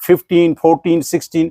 15, 14, 16,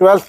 12th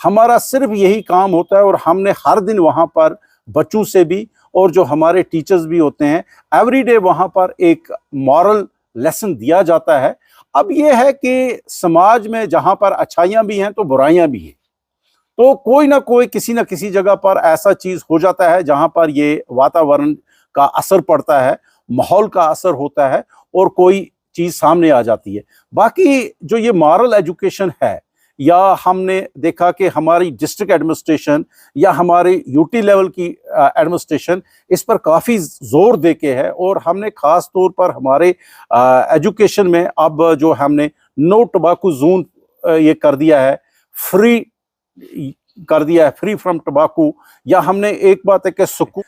ہمارا صرف یہی کام ہوتا ہے اور ہم نے ہر دن وہاں پر بچوں سے بھی اور جو ہمارے ٹیچرز بھی ہوتے ہیں ایوری ڈے وہاں پر ایک مورل لیسن دیا جاتا ہے۔ اب یہ ہے کہ سماج میں جہاں پر اچھائیاں بھی ہیں تو برائیاں بھی ہیں، تو کوئی نہ کوئی کسی نہ کسی جگہ پر ایسا چیز ہو جاتا ہے جہاں پر یہ واتاورن کا اثر پڑتا ہے، ماحول کا اثر ہوتا ہے اور کوئی چیز سامنے آ جاتی ہے۔ باقی جو یہ مارل ایجوکیشن ہے، یا ہم نے دیکھا کہ ہماری ڈسٹرکٹ ایڈمنسٹریشن یا ہماری یوٹی لیول کی ایڈمنسٹریشن اس پر کافی زور دے کے ہے، اور ہم نے خاص طور پر ہمارے ایجوکیشن میں اب جو ہم نے نو ٹباکو زون یہ کر دیا ہے، فری کر دیا ہے، فری فرام ٹباکو، یا ہم نے ایک بات ہے کہ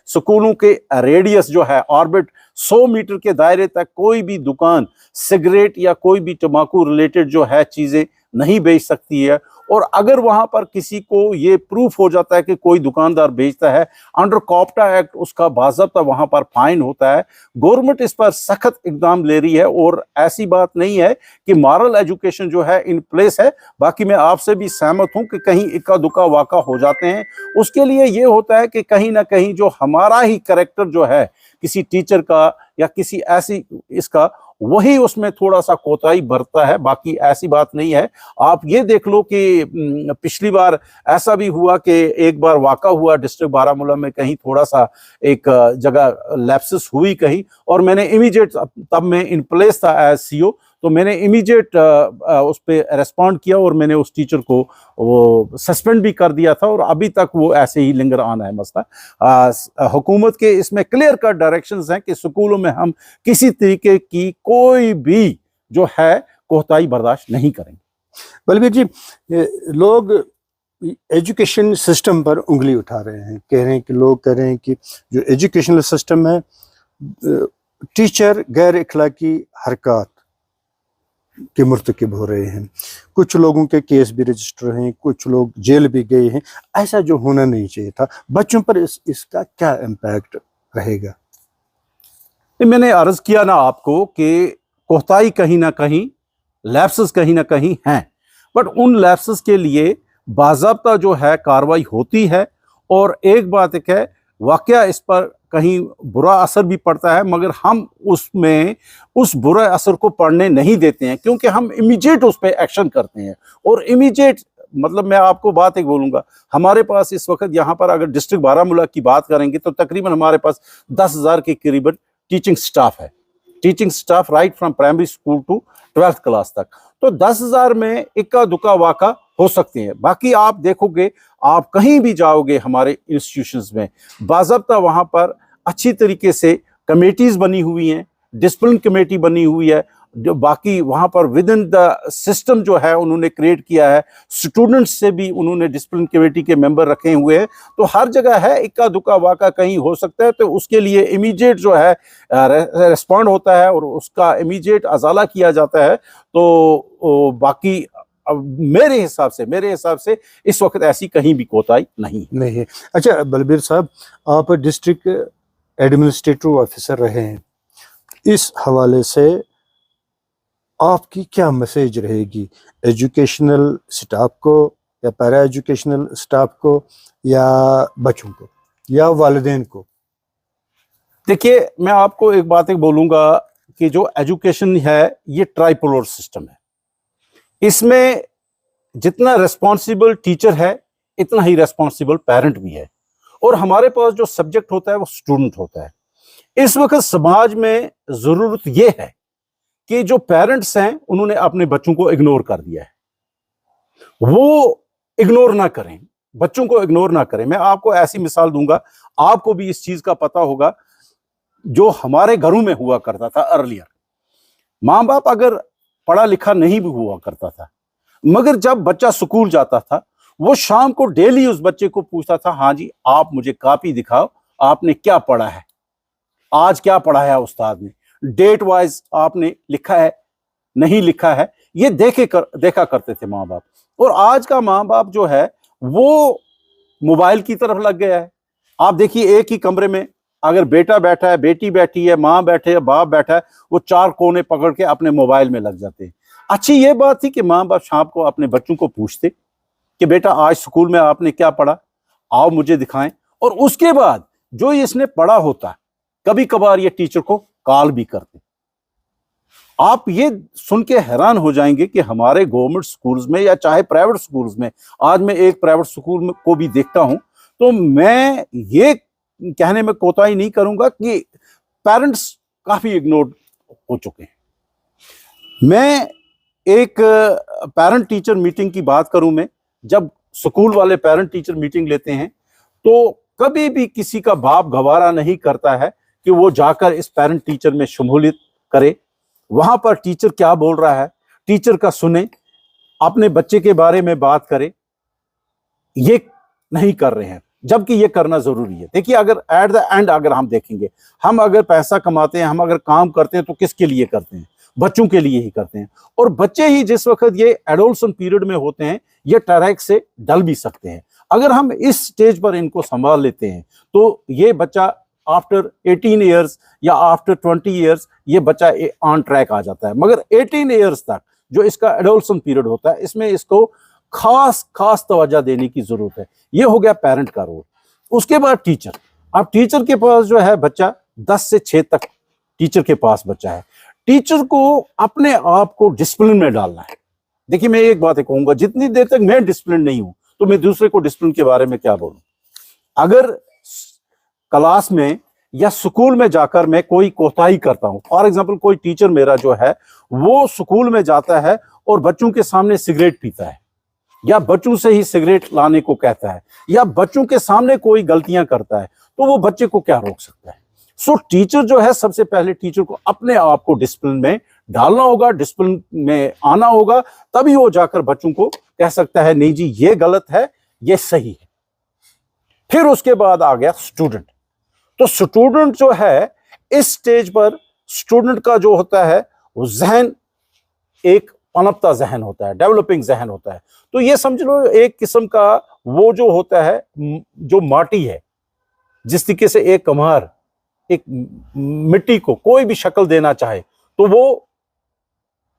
سکولوں کے ریڈیس جو ہے آربٹ 100 میٹر کے دائرے تک کوئی بھی دکان سگریٹ یا کوئی بھی ٹباکو ریلیٹڈ جو ہے چیزیں نہیں بیچ سکتی ہے۔ اور اگر وہاں پر کسی کو یہ پروف ہو جاتا ہے کہ کوئی دکاندار بیچتا ہے، انڈر کوپٹا ایکٹ اس کا باضابطہ وہاں پر فائن ہوتا ہے۔ گورنمنٹ اس پر سخت اقدام لے رہی ہے، اور ایسی بات نہیں ہے کہ مارل ایجوکیشن جو ہے ان پلیس ہے۔ باقی میں آپ سے بھی سہمت ہوں کہ کہیں اکا دکا واقع ہو جاتے ہیں، اس کے لیے یہ ہوتا ہے کہ کہیں نہ کہیں جو ہمارا ہی کریکٹر جو ہے کسی ٹیچر کا یا کسی ایسی اس کا، وہی اس میں تھوڑا سا کوتاہی برتتا ہے، باقی ایسی بات نہیں ہے۔ آپ یہ دیکھ لو کہ پچھلی بار ایسا بھی ہوا کہ ایک بار واقع ہوا ڈسٹرکٹ بارہمولہ میں، کہیں تھوڑا سا ایک جگہ لیپسس ہوئی کہیں، اور میں نے امیجیٹ، تب میں ان پلیس تھا ایز سی او، تو میں نے امیجیٹ اس پہ ریسپونڈ کیا اور میں نے اس ٹیچر کو وہ سسپینڈ بھی کر دیا تھا، اور ابھی تک وہ ایسے ہی لنگر آنا ہے مسئلہ۔ حکومت کے اس میں کلیئر کٹ ڈائریکشنز ہیں کہ سکولوں میں ہم کسی طریقے کی کوئی بھی جو ہے کوتاہی برداشت نہیں کریں گے۔ بلبیر جی، لوگ ایجوکیشن سسٹم پر انگلی اٹھا رہے ہیں، کہہ رہے ہیں کہ لوگ کہہ رہے ہیں کہ جو ایجوکیشنل سسٹم ہے، ٹیچر غیر اخلاقی حرکات کے مرتکب ہو رہے ہیں، کچھ لوگوں کے کیس بھی رجسٹر ہیں، کچھ لوگ جیل بھی گئے ہیں۔ ایسا جو ہونا نہیں چاہیے تھا، بچوں پر اس کا کیا امپیکٹ رہے گا؟ میں نے عرض کیا نا آپ کو کہ کوتاہی کہیں نہ کہیں، لیپسز کہیں نہ کہیں ہیں، بٹ ان لیپسز کے لیے باضابطہ جو ہے کاروائی ہوتی ہے، اور ایک بات ایک ہے، واقعہ اس پر کہیں برا اثر بھی پڑتا ہے، مگر ہم اس میں اس برے اثر کو پڑنے نہیں دیتے ہیں، کیونکہ ہم امیجیٹ اس پہ ایکشن کرتے ہیں۔ اور امیجیٹ مطلب میں آپ کو بات ایک بولوں گا، ہمارے پاس اس وقت یہاں پر اگر ڈسٹرکٹ بارہمولہ کی بات کریں گے تو تقریباً ہمارے پاس 10,000 کے قریباً ٹیچنگ سٹاف ہے، teaching staff right from primary school to 12th class تک، تو 10,000 میں اکا دکا واقع ہو سکتے ہیں۔ باقی آپ دیکھو گے، آپ کہیں بھی جاؤ گے ہمارے انسٹیٹیوشنز میں، باضابطہ وہاں پر اچھی طریقے سے کمیٹیز بنی ہوئی ہیں، ڈسپلن کمیٹی بنی ہوئی ہے، جو باقی وہاں پر ود ان دا سسٹم جو ہے انہوں نے کریٹ کیا ہے، اسٹوڈنٹس سے بھی انہوں نے ڈسپلن کمیٹی کے ممبر رکھے ہوئے ہیں، تو ہر جگہ ہے اکا دکا واقع کہیں ہو سکتا ہے، تو اس کے لیے امیجیٹ جو ہے ریسپونڈ ہوتا ہے اور اس کا امیجیٹ ازالہ کیا جاتا ہے۔ تو باقی میرے حساب سے اس وقت ایسی کہیں بھی کوتاہی نہیں ہے۔ اچھا بلبیر صاحب، آپ ڈسٹرکٹ ایڈمنسٹریٹو آفیسر رہے ہیں، اس حوالے سے آپ کی کیا میسیج رہے گی ایجوکیشنل سٹاف کو، یا پیرا ایجوکیشنل سٹاف کو، یا بچوں کو، یا والدین کو؟ دیکھیے، میں آپ کو ایک بات بولوں گا کہ جو ایجوکیشن ہے یہ ٹرائی پولر سسٹم ہے، اس میں جتنا ریسپانسیبل ٹیچر ہے اتنا ہی ریسپانسیبل پیرنٹ بھی ہے، اور ہمارے پاس جو سبجیکٹ ہوتا ہے وہ اسٹوڈنٹ ہوتا ہے۔ اس وقت سماج میں ضرورت یہ ہے کہ جو پیرنٹس ہیں انہوں نے اپنے بچوں کو اگنور کر دیا ہے، وہ اگنور نہ کریں، بچوں کو اگنور نہ کریں۔ میں آپ کو ایسی مثال دوں گا، آپ کو بھی اس چیز کا پتہ ہوگا، جو ہمارے گھروں میں ہوا کرتا تھا ارلیئر، ماں باپ اگر پڑھا لکھا نہیں بھی ہوا کرتا تھا، مگر جب بچہ سکول جاتا تھا وہ شام کو ڈیلی اس بچے کو پوچھتا تھا، ہاں جی آپ مجھے کاپی دکھاؤ، آپ نے کیا پڑھا ہے، آج کیا پڑھایا استاد نے، ڈیٹ وائز آپ نے لکھا ہے نہیں لکھا ہے، یہ دیکھا کرتے تھے ماں باپ۔ اور آج کا ماں باپ جو ہے وہ موبائل کی طرف لگ گیا ہے۔ آپ دیکھیے، ایک ہی کمرے میں اگر بیٹا بیٹھا ہے، بیٹی بیٹھی ہے، ماں بیٹھے ہے، باپ بیٹھا ہے، وہ 4 کونے پکڑ کے اپنے موبائل میں لگ جاتے ہیں۔ اچھی یہ بات تھی کہ ماں باپ شام کو اپنے بچوں کو پوچھتے کہ بیٹا آج اسکول میں آپ نے کیا پڑھا, آؤ مجھے دکھائیں. اور اس کے بعد جو اس نے پڑھا ہوتا ہے کبھی کبھار یہ ٹیچر کو کال بھی کرتے. آپ یہ سن کے حیران ہو جائیں گے کہ ہمارے گورنمنٹ سکولز میں یا چاہے پرائیویٹ سکولز میں, آج میں ایک پرائیویٹ سکول کو بھی دیکھتا ہوں تو میں یہ کہنے میں کوتاہی نہیں کروں گا کہ پیرنٹس کافی اگنورڈ ہو چکے ہیں. میں ایک پیرنٹ ٹیچر میٹنگ کی بات کروں, میں جب سکول والے پیرنٹ ٹیچر میٹنگ لیتے ہیں تو کبھی بھی کسی کا باپ گوارا نہیں کرتا ہے کہ وہ جا کر اس پیرنٹ ٹیچر میں شمولیت کرے. وہاں پر ٹیچر کیا بول رہا ہے ٹیچر کا سنیں, اپنے بچے کے بارے میں بات کرے. یہ نہیں کر رہے ہیں, جبکہ یہ کرنا ضروری ہے. دیکھیے اگر ایٹ دا اینڈ اگر ہم دیکھیں گے, ہم اگر پیسہ کماتے ہیں, ہم اگر کام کرتے ہیں تو کس کے لیے کرتے ہیں؟ بچوں کے لیے ہی کرتے ہیں. اور بچے ہی جس وقت یہ ایڈولسن پیریڈ میں ہوتے ہیں یہ ٹریک سے ڈل بھی سکتے ہیں. اگر ہم اس سٹیج پر ان کو سنبھال لیتے ہیں تو یہ بچہ آفٹر 18 ایئرز یا آفٹر 20 ایئرز یہ بچہ آن ٹریک آ جاتا ہے. مگر 18 ایئرز تک جو اس کا ایڈولسن پیریڈ ہوتا ہے اس میں اس کو خاص توجہ دینے کی ضرورت ہے. یہ ہو گیا پیرنٹ کا رول. اس کے بعد ٹیچر. اب ٹیچر کے پاس جو ہے بچہ 10 سے 6 تک ٹیچر کے پاس بچہ ہے. ٹیچر کو اپنے آپ کو ڈسپلن میں ڈالنا ہے. دیکھیے میں ایک بات کہوں گا, جتنی دیر تک میں ڈسپلن نہیں ہوں تو میں دوسرے کو ڈسپلن کے بارے میں کیا بولوں. اگر کلاس میں یا سکول میں جا کر میں کوئی کوتاہی کرتا ہوں, فار ایگزامپل کوئی ٹیچر میرا جو ہے وہ سکول میں جاتا ہے اور بچوں کے سامنے سگریٹ پیتا ہے یا بچوں سے ہی سگریٹ لانے کو کہتا ہے یا بچوں کے سامنے کوئی غلطیاں کرتا ہے, تو وہ بچے کو کیا روک سکتا ہے؟ سو ٹیچر جو ہے سب سے پہلے ٹیچر کو اپنے آپ کو ڈسپلن میں ڈالنا ہوگا, ڈسپلن میں آنا ہوگا, تبھی وہ جا کر بچوں کو کہہ سکتا ہے نہیں جی یہ غلط ہے یہ صحیح ہے. پھر اس کے بعد آ گیا اسٹوڈنٹ. تو اسٹوڈنٹ جو ہے اس سٹیج پر اسٹوڈنٹ کا جو ہوتا ہے وہ ذہن ایک پنپتا ذہن ہوتا ہے, ڈیولپنگ ذہن ہوتا ہے. تو یہ سمجھ لو ایک قسم کا وہ جو ہوتا ہے جو ماٹی ہے, جس طریقے سے ایک کمہار ایک مٹی کو کوئی بھی شکل دینا چاہے تو وہ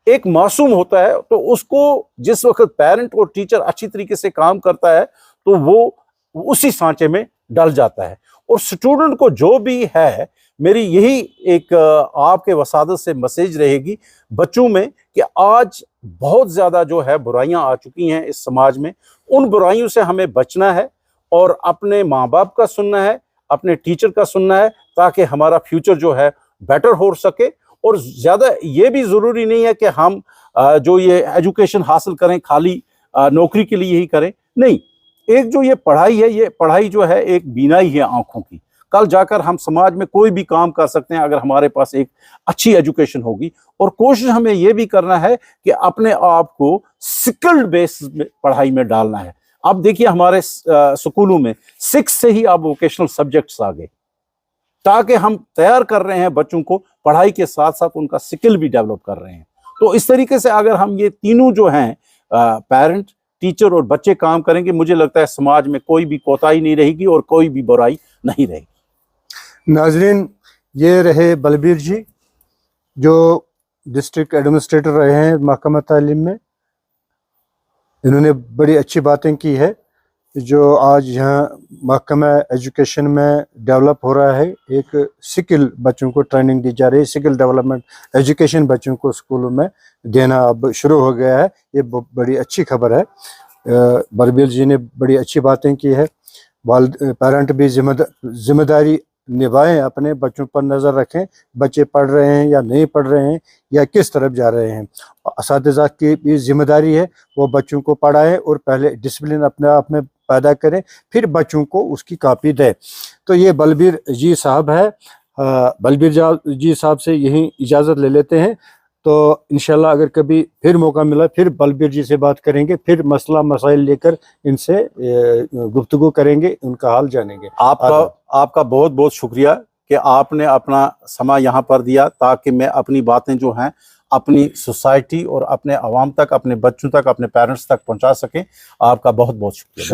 ایک معصوم ہوتا ہے, تو اس کو جس وقت پیرنٹ اور ٹیچر اچھی طریقے سے کام کرتا ہے تو وہ اسی سانچے میں ڈل جاتا ہے. اور اسٹوڈنٹ کو جو بھی ہے, میری یہی ایک آپ کے وسادت سے میسیج رہے گی بچوں میں کہ آج بہت زیادہ جو ہے برائیاں آ چکی ہیں اس سماج میں. ان برائیوں سے ہمیں بچنا ہے اور اپنے ماں باپ کا سننا ہے, اپنے ٹیچر کا سننا ہے, تاکہ ہمارا فیوچر جو ہے بیٹر ہو سکے. اور زیادہ یہ بھی ضروری نہیں ہے کہ ہم جو یہ ایجوکیشن حاصل کریں خالی نوکری کے لیے ہی کریں. نہیں, ایک جو یہ پڑھائی ہے, یہ پڑھائی جو ہے ایک بینائی ہے آنکھوں کی. کل جا کر ہم سماج میں کوئی بھی کام کر سکتے ہیں اگر ہمارے پاس ایک اچھی ایجوکیشن ہوگی. اور کوشش ہمیں یہ بھی کرنا ہے کہ اپنے آپ کو سکلڈ بیس میں پڑھائی میں ڈالنا ہے. اب دیکھیے ہمارے سکولوں میں 6 سے ہی اب ووکیشنل سبجیکٹس آ گئے, تاکہ ہم تیار کر رہے ہیں بچوں کو پڑھائی کے ساتھ ساتھ ان کا سکل بھی ڈیولپ کر رہے ہیں. تو اس طریقے سے اگر ہم یہ تینوں جو ہیں پیرنٹ, ٹیچر اور بچے کام کریں گے, مجھے لگتا ہے سماج میں کوئی بھی کوتاہی نہیں رہے گی اور کوئی بھی برائی نہیں رہے گی. ناظرین, یہ رہے بلبیر جی جو ڈسٹرکٹ ایڈمنسٹریٹر رہے ہیں محکمہ تعلیم میں. انہوں نے بڑی اچھی باتیں کی ہے جو آج یہاں محکمہ ایجوکیشن میں ڈیولپ ہو رہا ہے. ایک سکل بچوں کو ٹریننگ دی جا رہی ہے, سکل ڈیولپمنٹ ایجوکیشن بچوں کو اسکولوں میں دینا اب شروع ہو گیا ہے. یہ بڑی اچھی خبر ہے. بلبیر جی نے بڑی اچھی باتیں کی ہے. پیرنٹ بھی ذمہ داری نبھائیں, اپنے بچوں پر نظر رکھیں, بچے پڑھ رہے ہیں یا نہیں پڑھ رہے ہیں یا کس طرف جا رہے ہیں. اساتذہ کی بھی ذمہ داری ہے وہ بچوں کو پڑھائیں اور پہلے ڈسپلن اپنے آپ میں پیدا کریں, پھر بچوں کو اس کی کاپی دیں. تو یہ بلبیر جی صاحب ہے. بلبیر جی صاحب سے یہیں اجازت لے لیتے ہیں. تو انشاءاللہ اگر کبھی پھر موقع ملا پھر بلبیر جی سے بات کریں گے, پھر مسئلہ مسائل لے کر ان سے گفتگو کریں گے, ان کا حال جانیں گے. آپ کا بہت بہت شکریہ کہ آپ نے اپنا سمع یہاں پر دیا تاکہ میں اپنی باتیں جو ہیں اپنی سوسائٹی اور اپنے عوام تک, اپنے بچوں تک, اپنے پیرنٹس تک پہنچا سکیں. آپ کا بہت بہت شکریہ.